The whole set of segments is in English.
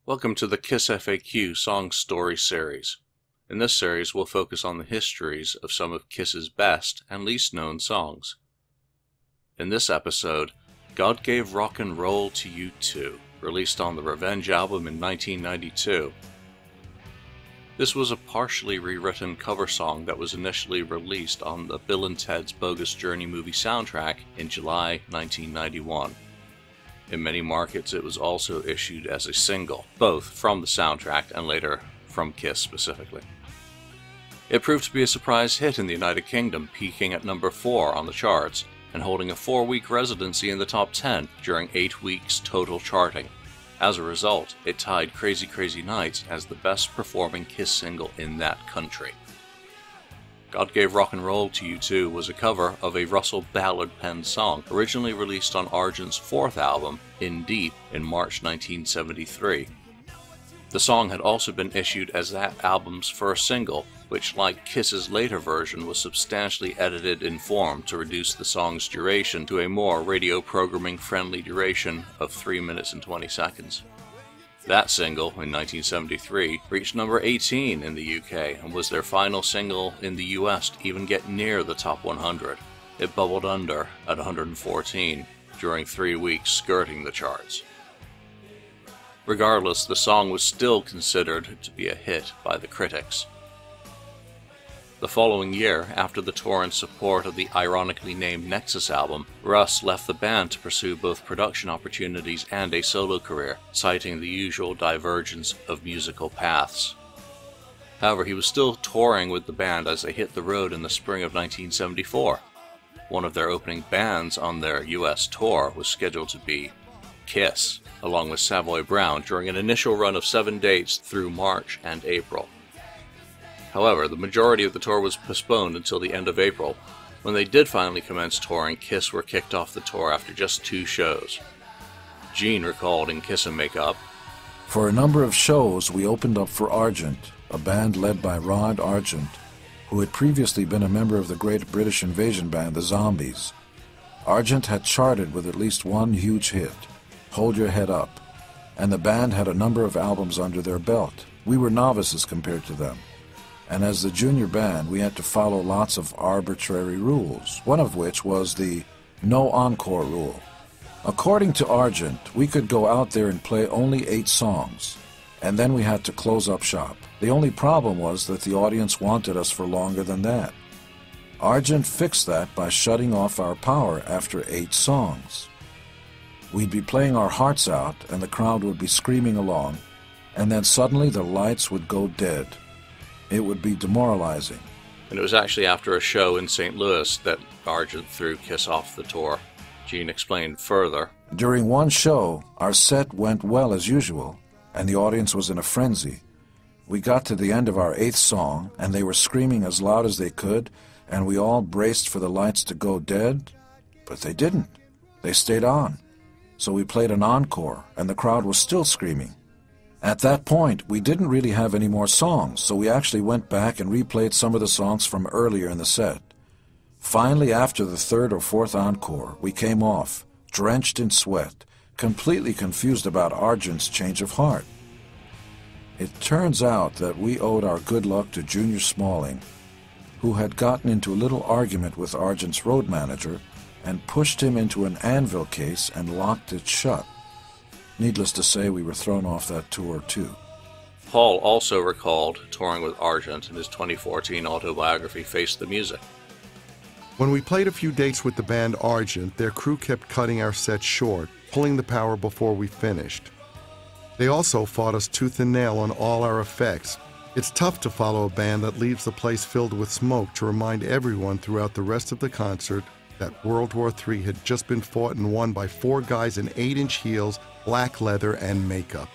Welcome to the KISS FAQ Song Story Series. In this series, we'll focus on the histories of some of KISS's best and least known songs. In this episode, God Gave Rock and Roll to You Too, released on the Revenge album in 1992. This was a partially rewritten cover song that was initially released on the Bill and Ted's Bogus Journey movie soundtrack in July 1991. In many markets, it was also issued as a single, both from the soundtrack and later from KISS specifically. It proved to be a surprise hit in the United Kingdom, peaking at number 4 on the charts and holding a 4-week residency in the top 10 during 8 weeks total charting. As a result, it tied Crazy Crazy Nights as the best performing KISS single in that country. God Gave Rock and Roll to You Too was a cover of a Russell Ballard-penned song, originally released on Argent's 4th album, In Deep, in March 1973. The song had also been issued as that album's first single, which, like KISS's later version, was substantially edited in form to reduce the song's duration to a more radio programming-friendly duration of 3 minutes and 20 seconds. That single, in 1973, reached number 18 in the UK and was their final single in the US to even get near the top 100. It bubbled under at 114 during 3 weeks, skirting the charts. Regardless, the song was still considered to be a hit by the critics. The following year, after the tour in support of the ironically named Nexus album, Russ left the band to pursue both production opportunities and a solo career, citing the usual divergence of musical paths. However, he was still touring with the band as they hit the road in the spring of 1974. One of their opening bands on their US tour was scheduled to be KISS, along with Savoy Brown, during an initial run of 7 dates through March and April. However, the majority of the tour was postponed until the end of April. When they did finally commence touring, KISS were kicked off the tour after just 2 shows. Gene recalled in Kiss and Make Up, "For a number of shows, we opened up for Argent, a band led by Rod Argent, who had previously been a member of the great British invasion band, the Zombies. Argent had charted with at least one huge hit, Hold Your Head Up, and the band had a number of albums under their belt. We were novices compared to them. And as the junior band, we had to follow lots of arbitrary rules, one of which was the no encore rule. According to Argent, we could go out there and play only 8 songs, and then we had to close up shop. The only problem was that the audience wanted us for longer than that. Argent fixed that by shutting off our power after 8 songs. We'd be playing our hearts out, and the crowd would be screaming along, and then suddenly the lights would go dead. It would be demoralizing." and it was actually after a show in St. Louis that Argent threw KISS off the tour. Gene explained further, "During one show, our set went well as usual, and the audience was in a frenzy. We got to the end of our 8th song, and they were screaming as loud as they could, and we all braced for the lights to go dead, but they didn't. They stayed on. So we played an encore, and the crowd was still screaming. At that point, we didn't really have any more songs, so we actually went back and replayed some of the songs from earlier in the set. Finally, after the 3rd or 4th encore, we came off, drenched in sweat, completely confused about Argent's change of heart. It turns out that we owed our good luck to Junior Smalling, who had gotten into a little argument with Argent's road manager and pushed him into an anvil case and locked it shut. Needless to say, we were thrown off that tour, too." Paul also recalled touring with Argent in his 2014 autobiography, Face the Music. "When we played a few dates with the band Argent, their crew kept cutting our set short, pulling the power before we finished. They also fought us tooth and nail on all our effects. It's tough to follow a band that leaves the place filled with smoke to remind everyone throughout the rest of the concert that World War III had just been fought and won by 4 guys in 8-inch heels, black leather, and makeup.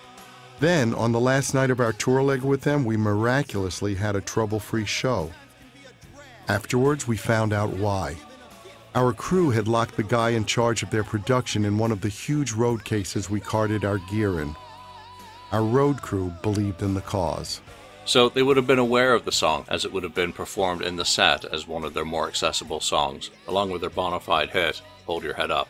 Then, on the last night of our tour leg with them, we miraculously had a trouble-free show. Afterwards, we found out why. Our crew had locked the guy in charge of their production in one of the huge road cases we carted our gear in. Our road crew believed in the cause." So they would have been aware of the song, as it would have been performed in the set as one of their more accessible songs, along with their bona fide hit, Hold Your Head Up.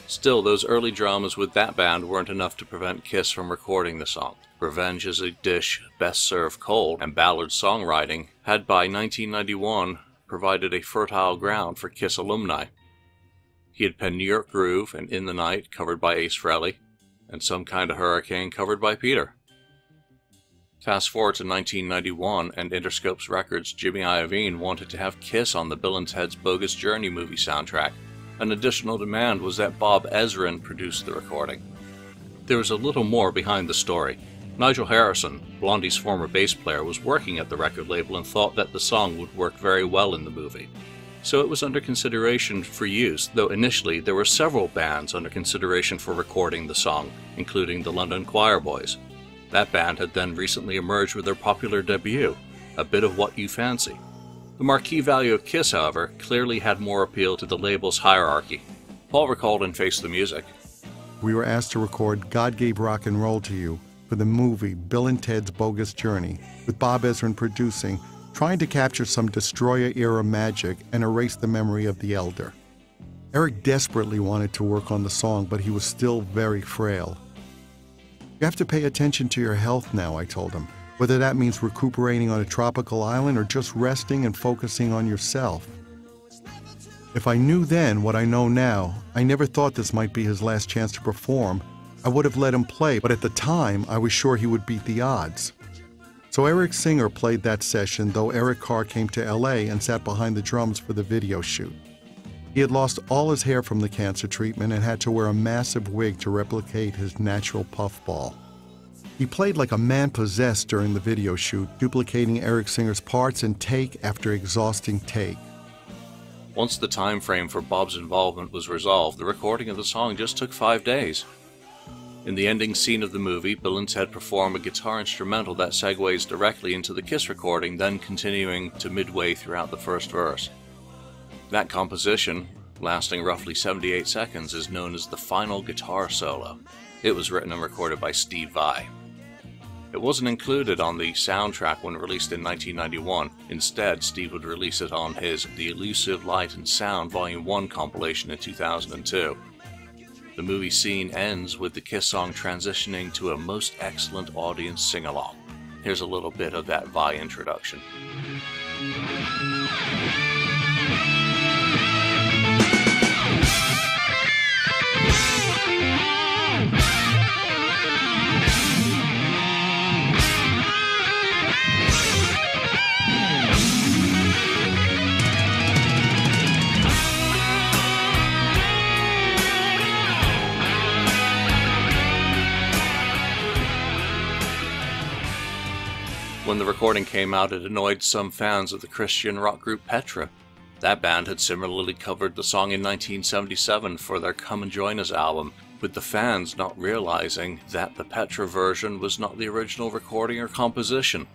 Still, those early dramas with that band weren't enough to prevent Kiss from recording the song. Revenge is a dish best served cold, and ballad songwriting had by 1991 provided a fertile ground for Kiss alumni. He had penned New York Groove and In the Night, covered by Ace Frehley, and Some Kind of Hurricane, covered by Peter. Fast forward to 1991, and Interscope's Records' Jimmy Iovine wanted to have Kiss on the Bill and Ted's Bogus Journey movie soundtrack. An additional demand was that Bob Ezrin produce the recording. There was a little more behind the story. Nigel Harrison, Blondie's former bass player, was working at the record label and thought that the song would work very well in the movie. So it was under consideration for use, though initially there were several bands under consideration for recording the song, including the London Choir Boys. That band had then recently emerged with their popular debut, A Bit of What You Fancy. The marquee value of Kiss, however, clearly had more appeal to the label's hierarchy. Paul recalled in Face the Music, We were asked to record God Gave Rock and Roll to You for the movie Bill and Ted's Bogus Journey, with Bob Ezrin producing, trying to capture some Destroyer-era magic and erase the memory of the elder. Eric desperately wanted to work on the song, but he was still very frail. You have to pay attention to your health now, I told him, whether that means recuperating on a tropical island or just resting and focusing on yourself. If I knew then what I know now, I never thought this might be his last chance to perform. I would have let him play, but at the time, I was sure he would beat the odds. So Eric Singer played that session, though Eric Carr came to LA and sat behind the drums for the video shoot. He had lost all his hair from the cancer treatment and had to wear a massive wig to replicate his natural puffball. He played like a man possessed during the video shoot, duplicating Eric Singer's parts in take after exhausting take. Once the time frame for Bob's involvement was resolved, the recording of the song just took 5 days. In the ending scene of the movie, Bill and Ted perform a guitar instrumental that segues directly into the Kiss recording, then continuing to midway throughout the first verse. That composition, lasting roughly 78 seconds, is known as the final guitar solo. It was written and recorded by Steve Vai. It wasn't included on the soundtrack when released in 1991. Instead, Steve would release it on his The Elusive Light and Sound Volume 1 compilation in 2002. The movie scene ends with the Kiss song transitioning to a most excellent audience sing-along. Here's a little bit of that Vai introduction. When the recording came out, it annoyed some fans of the Christian rock group Petra. That band had similarly covered the song in 1977 for their Come and Join Us album, with the fans not realizing that the Petra version was not the original recording or composition.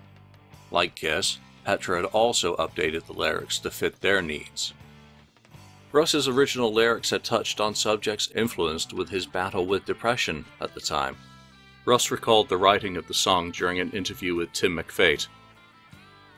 Like Kiss, Petra had also updated the lyrics to fit their needs. Russ's original lyrics had touched on subjects influenced with his battle with depression at the time. Russ recalled the writing of the song during an interview with Tim McFate.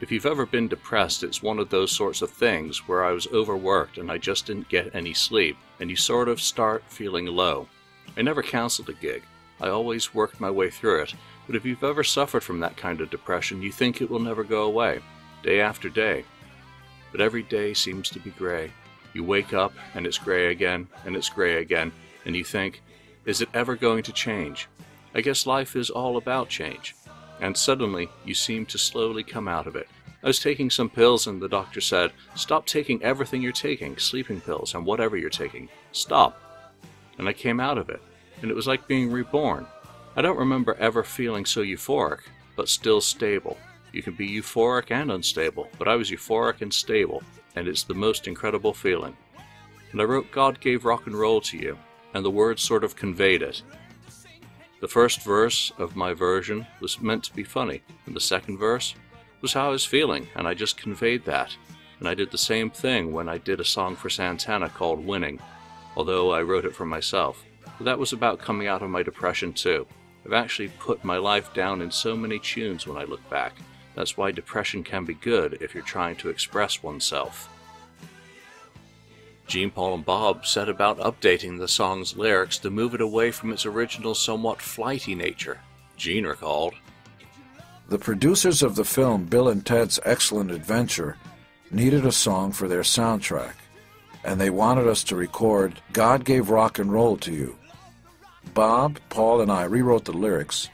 If you've ever been depressed, it's one of those sorts of things where I was overworked and I just didn't get any sleep, and you sort of start feeling low. I never canceled a gig. I always worked my way through it, but if you've ever suffered from that kind of depression, you think it will never go away, day after day. But every day seems to be gray. You wake up and it's gray again, and it's gray again, and you think, is it ever going to change? I guess life is all about change. And suddenly, you seem to slowly come out of it. I was taking some pills and the doctor said, stop taking everything you're taking, sleeping pills and whatever you're taking. Stop. And I came out of it, and it was like being reborn. I don't remember ever feeling so euphoric, but still stable. You can be euphoric and unstable, but I was euphoric and stable, and it's the most incredible feeling. And I wrote God Gave Rock and Roll to You, and the words sort of conveyed it. The first verse of my version was meant to be funny, and the second verse was how I was feeling, and I just conveyed that. And I did the same thing when I did a song for Santana called Winning, although I wrote it for myself. But that was about coming out of my depression too. I've actually put my life down in so many tunes when I look back. That's why depression can be good if you're trying to express oneself. Gene, Paul, and Bob set about updating the song's lyrics to move it away from its original somewhat flighty nature. Gene recalled, "The producers of the film Bill and Ted's Excellent Adventure needed a song for their soundtrack, and they wanted us to record God Gave Rock and Roll to You. Bob, Paul, and I rewrote the lyrics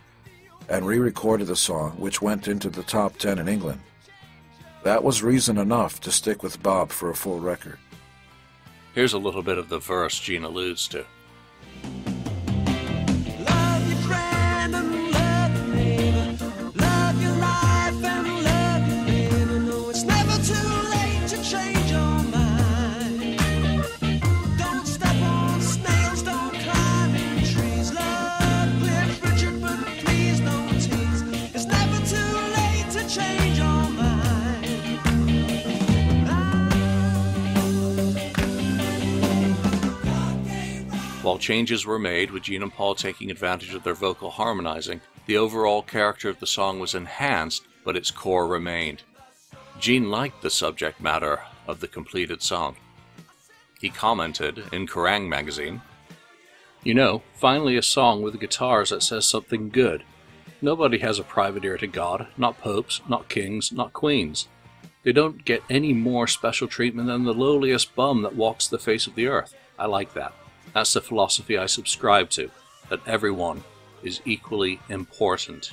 and re-recorded the song, which went into the top 10 in England. That was reason enough to stick with Bob for a full record." Here's a little bit of the verse Gene alludes to. Love your friend and love your neighbor. Love your life and love your neighbor. No, it's never too late to change your mind. Don't step on snails, don't climb in trees. Love Cliff Richard, but please don't tease. It's never too late to change your mind. While changes were made, with Gene and Paul taking advantage of their vocal harmonizing, the overall character of the song was enhanced, but its core remained. Gene liked the subject matter of the completed song. He commented in Kerrang! Magazine, "You know, finally a song with guitars that says something good. Nobody has a private ear to God, not popes, not kings, not queens. They don't get any more special treatment than the lowliest bum that walks the face of the earth. I like that. That's the philosophy I subscribe to, that everyone is equally important."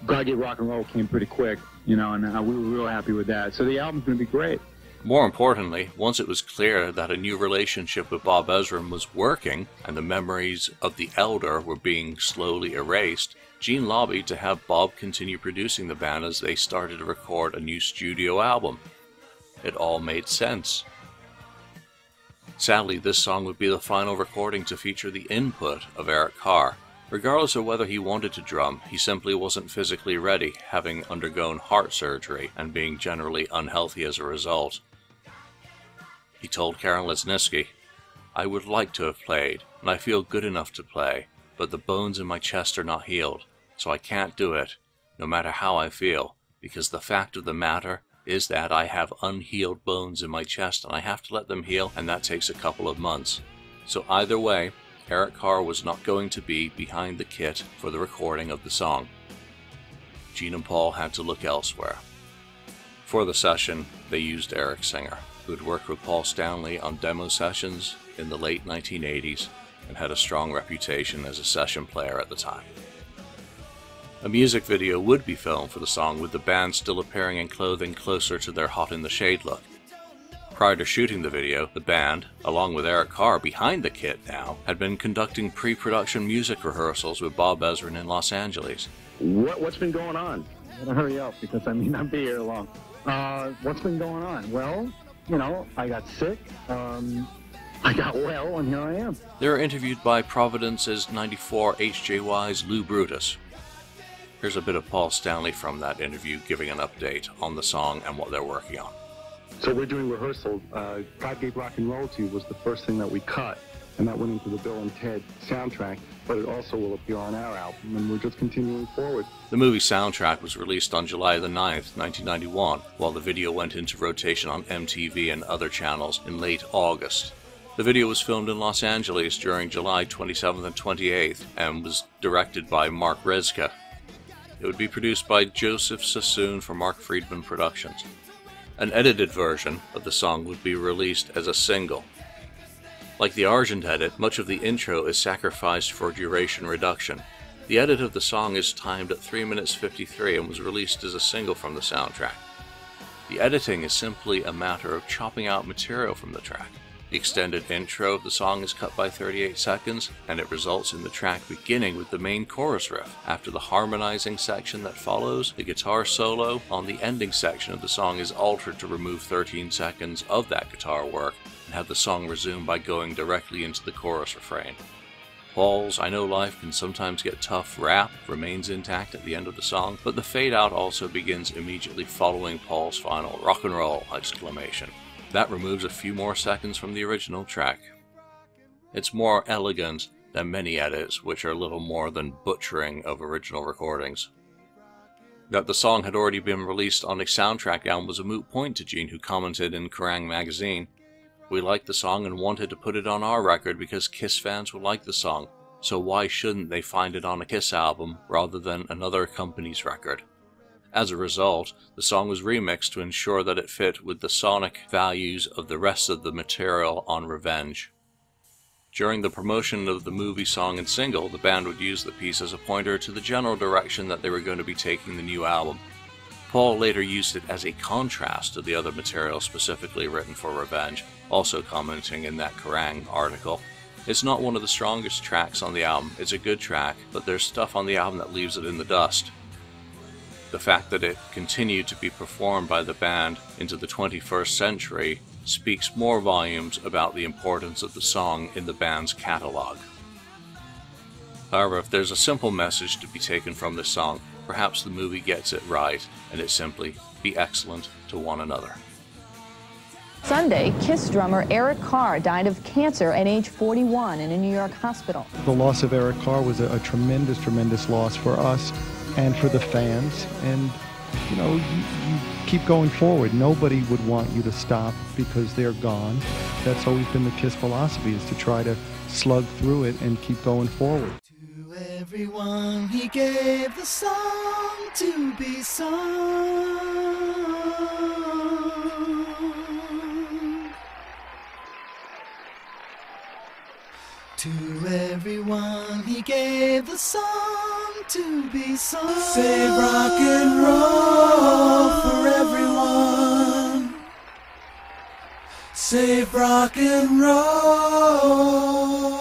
God Gave Rock and Roll came pretty quick, and we were real happy with that. So the album's going to be great. More importantly, once it was clear that a new relationship with Bob Ezrin was working and the memories of the Elder were being slowly erased, Gene lobbied to have Bob continue producing the band as they started to record a new studio album. It all made sense. Sadly, this song would be the final recording to feature the input of Eric Carr. Regardless of whether he wanted to drum, he simply wasn't physically ready, having undergone heart surgery and being generally unhealthy as a result. He told Karen Lesniewski, "I would like to have played, and I feel good enough to play, but the bones in my chest are not healed, so I can't do it, no matter how I feel, because the fact of the matter is that I have unhealed bones in my chest and I have to let them heal, and that takes a couple of months." So either way, Eric Carr was not going to be behind the kit for the recording of the song. Gene and Paul had to look elsewhere. For the session, they used Eric Singer, who had worked with Paul Stanley on demo sessions in the late 1980s and had a strong reputation as a session player at the time. A music video would be filmed for the song, with the band still appearing in clothing closer to their Hot in the Shade look. Prior to shooting the video, the band, along with Eric Carr behind the kit now, had been conducting pre-production music rehearsals with Bob Ezrin in Los Angeles. What's been going on? I'm going to hurry up because I'll be here long. What's been going on? Well, I got sick. I got well, and here I am. They were interviewed by Providence's 94 HJY's Lou Brutus. Here's a bit of Paul Stanley from that interview giving an update on the song and what they're working on. So we're doing rehearsal. God Gave Rock and Roll to You was the first thing that we cut, and that went into the Bill and Ted soundtrack, but it also will appear on our album, and we're just continuing forward. The movie soundtrack was released on July the 9th, 1991, while the video went into rotation on MTV and other channels in late August. The video was filmed in Los Angeles during July 27th and 28th, and was directed by Mark Rezka. It would be produced by Joseph Sassoon for Mark Friedman Productions. An edited version of the song would be released as a single. Like the Argent edit, much of the intro is sacrificed for duration reduction. The edit of the song is timed at 3 minutes 53 and was released as a single from the soundtrack. The editing is simply a matter of chopping out material from the track. The extended intro of the song is cut by 38 seconds, and it results in the track beginning with the main chorus riff. After the harmonizing section that follows, the guitar solo on the ending section of the song is altered to remove 13 seconds of that guitar work and have the song resume by going directly into the chorus refrain. Paul's "I Know Life Can Sometimes Get Tough" rap remains intact at the end of the song, but the fade out also begins immediately following Paul's final "rock and roll!" exclamation. That removes a few more seconds from the original track. It's more elegant than many edits, which are little more than butchering of original recordings. That the song had already been released on a soundtrack album was a moot point to Gene, who commented in Kerrang! Magazine, We liked the song and wanted to put it on our record because Kiss fans would like the song, so why shouldn't they find it on a Kiss album rather than another company's record? As a result, the song was remixed to ensure that it fit with the sonic values of the rest of the material on Revenge. During the promotion of the movie song and single, the band would use the piece as a pointer to the general direction that they were going to be taking the new album. Paul later used it as a contrast to the other material specifically written for Revenge, also commenting in that Kerrang! Article. It's not one of the strongest tracks on the album, it's a good track, but there's stuff on the album that leaves it in the dust. The fact that it continued to be performed by the band into the 21st century speaks more volumes about the importance of the song in the band's catalog. However, if there's a simple message to be taken from this song, perhaps the movie gets it right, and it's simply, be excellent to one another. Sunday, Kiss drummer Eric Carr died of cancer at age 41 in a New York hospital. The loss of Eric Carr was a tremendous, tremendous loss for us and for the fans. And, you know, you keep going forward. Nobody would want you to stop because they're gone. That's always been the Kiss philosophy, is to try to slug through it and keep going forward. To everyone he gave the song to be sung. To everyone he gave the song to be sung. Save rock and roll for everyone. Save rock and roll.